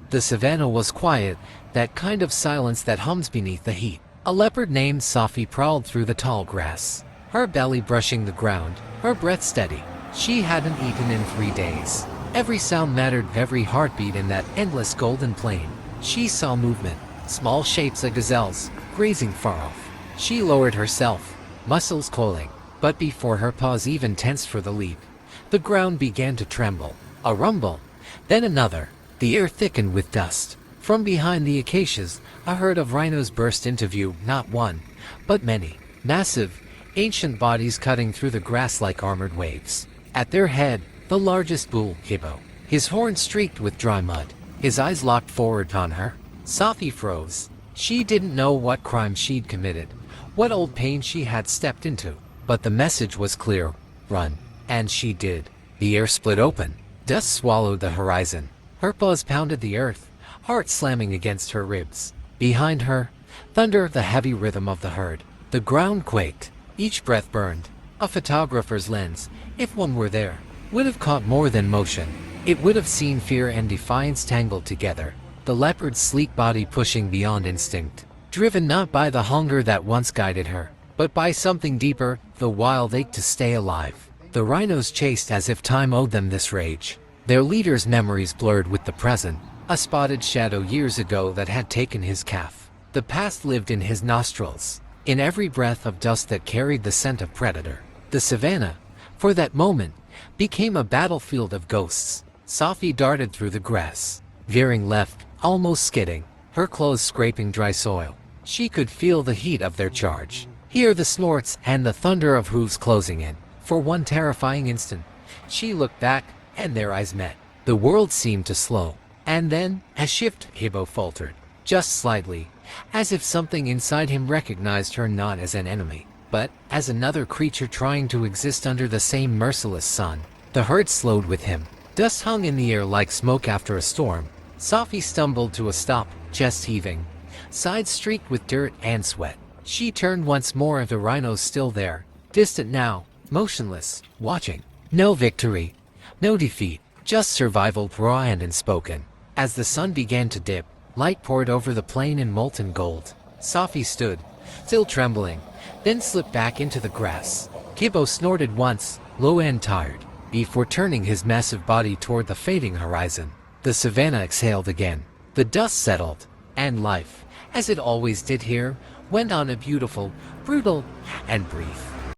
The savanna was quiet, that kind of silence that hums beneath the heat. A leopard named Sophie prowled through the tall grass, her belly brushing the ground, her breath steady. She hadn't eaten in 3 days. Every sound mattered, every heartbeat in that endless golden plain. She saw movement, small shapes of gazelles, grazing far off. She lowered herself, muscles coiling, but before her paws even tensed for the leap, the ground began to tremble. A rumble, then another. The air thickened with dust. From behind the acacias, a herd of rhinos burst into view, not one, but many. Massive, ancient bodies cutting through the grass like armored waves. At their head, the largest bull, hippo, his horns streaked with dry mud, his eyes locked forward on her. Sophie froze. She didn't know what crime she'd committed, what old pain she had stepped into, but the message was clear: run. And she did. The air split open. Dust swallowed the horizon. Her paws pounded the earth, heart slamming against her ribs. Behind her, thunder, the heavy rhythm of the herd. The ground quaked. Each breath burned. A photographer's lens, if one were there, would have caught more than motion. It would have seen fear and defiance tangled together. The leopard's sleek body pushing beyond instinct, driven not by the hunger that once guided her, but by something deeper, the wild ache to stay alive. The rhinos chased as if time owed them this rage. Their leader's memories blurred with the present, a spotted shadow years ago that had taken his calf. The past lived in his nostrils, in every breath of dust that carried the scent of predator. The savanna, for that moment, became a battlefield of ghosts. Sophie darted through the grass, veering left, almost skidding, her clothes scraping dry soil. She could feel the heat of their charge, hear the snorts and the thunder of hooves closing in. For one terrifying instant, she looked back, and their eyes met. The world seemed to slow, and then a shift. Hippo faltered, just slightly, as if something inside him recognized her not as an enemy, but as another creature trying to exist under the same merciless sun. The herd slowed with him. Dust hung in the air like smoke after a storm. Sophie stumbled to a stop, chest heaving, sides streaked with dirt and sweat. She turned once more, the rhinos still there, distant now, motionless, watching. No victory, no defeat, just survival, raw and unspoken. As the sun began to dip, light poured over the plain in molten gold. Sophie stood, still trembling, then slipped back into the grass. Hippo snorted once, low and tired, before turning his massive body toward the fading horizon. The savanna exhaled again. The dust settled, and life, as it always did here, went on, a beautiful, brutal, and brief.